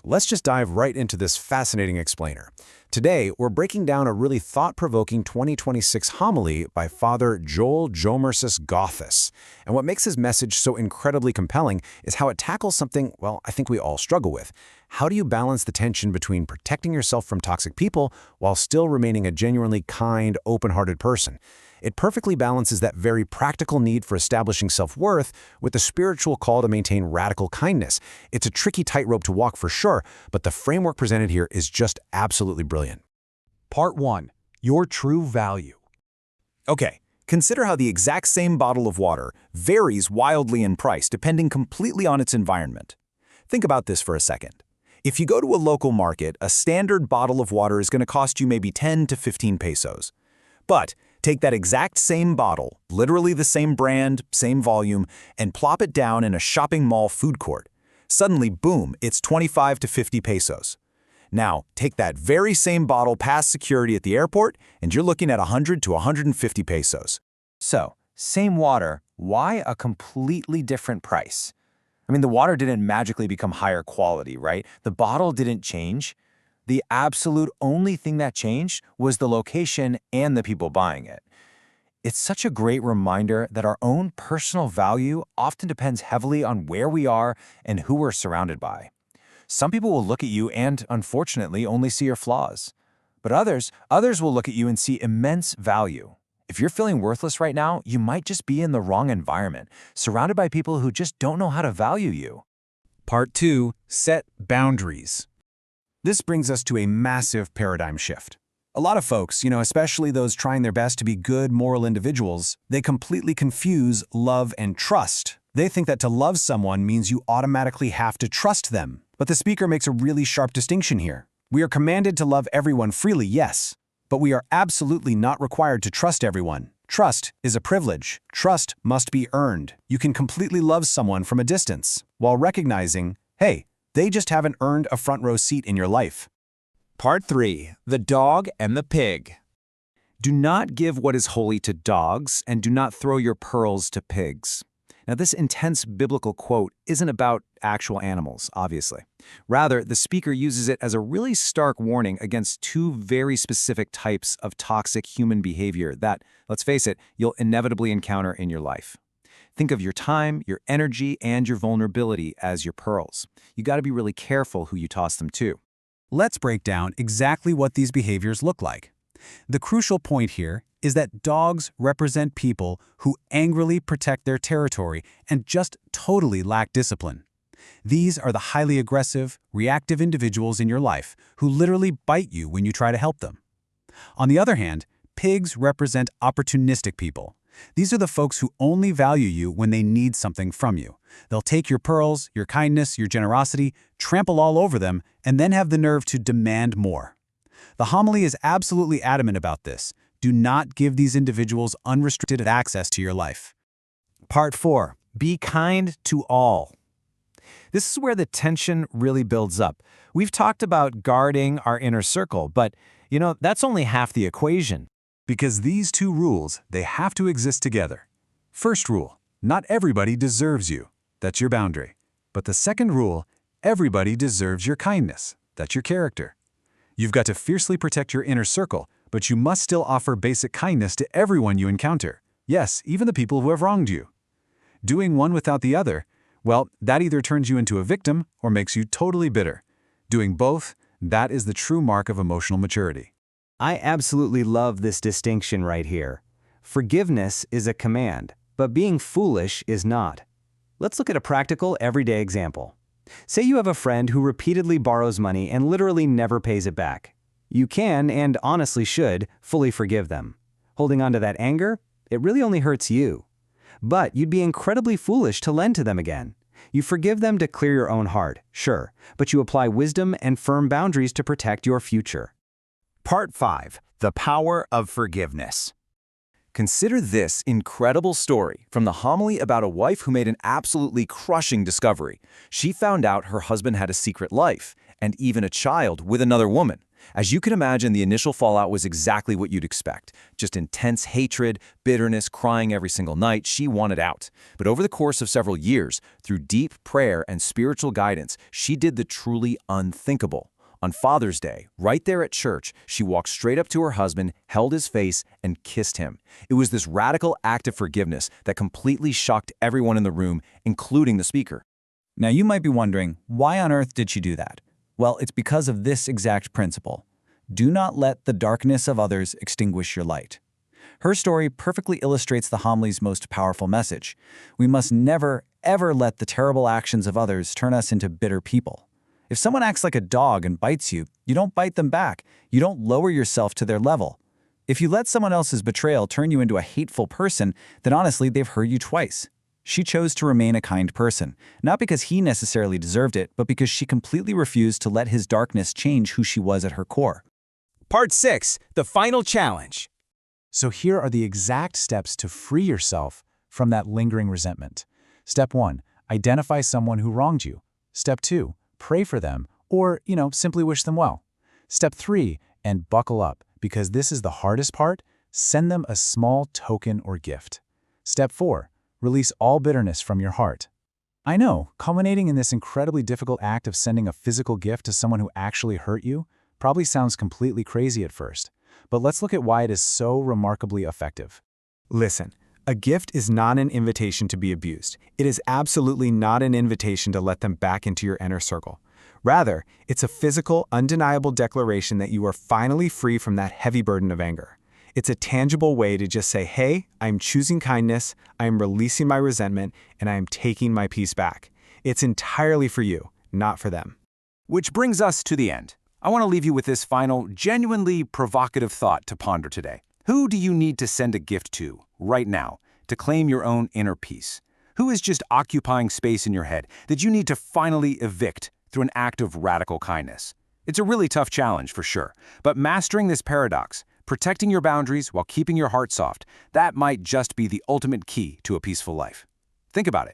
Let's just dive right into this fascinating explainer. Today, we're breaking down a really thought-provoking 2026 homily by Father Jowel Jomarsus Gatus. And what makes his message so incredibly compelling is how it tackles something, well, I think we all struggle with. How do you balance the tension between protecting yourself from toxic people while still remaining a genuinely kind, open-hearted person? It perfectly balances that very practical need for establishing self-worth with the spiritual call to maintain radical kindness. It's a tricky tightrope to walk for sure, but the framework presented here is just absolutely brilliant. Part 1. Your true value. Okay, consider how the exact same bottle of water varies wildly in price depending completely on its environment. Think about this for a second. If you go to a local market, a standard bottle of water is going to cost you maybe 10 to 15 pesos. But take that exact same bottle, literally the same brand, same volume, and plop it down in a shopping mall food court. Suddenly, boom, it's 25 to 50 pesos. Now, take that very same bottle past security at the airport, and you're looking at 100 to 150 pesos. So, same water, why a completely different price? I mean, the water didn't magically become higher quality, right? The bottle didn't change. The absolute only thing that changed was the location and the people buying it. It's such a great reminder that our own personal value often depends heavily on where we are and who we're surrounded by. Some people will look at you and, unfortunately, only see your flaws. But others will look at you and see immense value. If you're feeling worthless right now, you might just be in the wrong environment, surrounded by people who just don't know how to value you. Part 2. Set boundaries. This brings us to a massive paradigm shift. A lot of folks, especially those trying their best to be good, moral individuals, they completely confuse love and trust. They think that to love someone means you automatically have to trust them. But the speaker makes a really sharp distinction here. We are commanded to love everyone freely, yes, but we are absolutely not required to trust everyone. Trust is a privilege. Trust must be earned. You can completely love someone from a distance, while recognizing, hey, they just haven't earned a front row seat in your life. Part 3. The Dog and the Pig. Do not give what is holy to dogs, and do not throw your pearls to pigs. Now, this intense biblical quote isn't about actual animals, obviously. Rather, the speaker uses it as a really stark warning against two very specific types of toxic human behavior that, let's face it, you'll inevitably encounter in your life. Think of your time, your energy, and your vulnerability as your pearls. You got to be really careful who you toss them to. Let's break down exactly what these behaviors look like. The crucial point here is that dogs represent people who angrily protect their territory and just totally lack discipline. These are the highly aggressive, reactive individuals in your life who literally bite you when you try to help them. On the other hand, pigs represent opportunistic people. These are the folks who only value you when they need something from you. They'll take your pearls, your kindness, your generosity, trample all over them, and then have the nerve to demand more. The homily is absolutely adamant about this. Do not give these individuals unrestricted access to your life. Part 4. Be kind to all. This is where the tension really builds up. We've talked about guarding our inner circle, but, that's only half the equation. Because these two rules, they have to exist together. First rule, not everybody deserves you. That's your boundary. But the second rule, everybody deserves your kindness. That's your character. You've got to fiercely protect your inner circle, but you must still offer basic kindness to everyone you encounter. Yes, even the people who have wronged you. Doing one without the other, well, that either turns you into a victim or makes you totally bitter. Doing both, that is the true mark of emotional maturity. I absolutely love this distinction right here. Forgiveness is a command, but being foolish is not. Let's look at a practical, everyday example. Say you have a friend who repeatedly borrows money and literally never pays it back. You can, and honestly should, fully forgive them. Holding on to that anger, it really only hurts you. But you'd be incredibly foolish to lend to them again. You forgive them to clear your own heart, sure, but you apply wisdom and firm boundaries to protect your future. Part 5. The Power of Forgiveness. Consider this incredible story from the homily about a wife who made an absolutely crushing discovery. She found out her husband had a secret life, and even a child with another woman. As you can imagine, the initial fallout was exactly what you'd expect. Just intense hatred, bitterness, crying every single night. She wanted out. But over the course of several years, through deep prayer and spiritual guidance, she did the truly unthinkable. On Father's Day, right there at church, she walked straight up to her husband, held his face, and kissed him. It was this radical act of forgiveness that completely shocked everyone in the room, including the speaker. Now you might be wondering, why on earth did she do that? Well, it's because of this exact principle. Do not let the darkness of others extinguish your light. Her story perfectly illustrates the homily's most powerful message. We must never, ever let the terrible actions of others turn us into bitter people. If someone acts like a dog and bites you, you don't bite them back. You don't lower yourself to their level. If you let someone else's betrayal turn you into a hateful person, then honestly, they've hurt you twice. She chose to remain a kind person, not because he necessarily deserved it, but because she completely refused to let his darkness change who she was at her core. Part 6, the final challenge. So here are the exact steps to free yourself from that lingering resentment. Step 1, identify someone who wronged you. Step 2, pray for them, or, simply wish them well. Step 3, and buckle up, because this is the hardest part, send them a small token or gift. Step 4, release all bitterness from your heart. I know, culminating in this incredibly difficult act of sending a physical gift to someone who actually hurt you probably sounds completely crazy at first, but let's look at why it is so remarkably effective. Listen, a gift is not an invitation to be abused. It is absolutely not an invitation to let them back into your inner circle. Rather, it's a physical, undeniable declaration that you are finally free from that heavy burden of anger. It's a tangible way to just say, hey, I'm choosing kindness, I am releasing my resentment, and I am taking my peace back. It's entirely for you, not for them. Which brings us to the end. I want to leave you with this final, genuinely provocative thought to ponder today. Who do you need to send a gift to, right now, to claim your own inner peace? Who is just occupying space in your head that you need to finally evict through an act of radical kindness? It's a really tough challenge, for sure, but mastering this paradox, protecting your boundaries while keeping your heart soft, that might just be the ultimate key to a peaceful life. Think about it.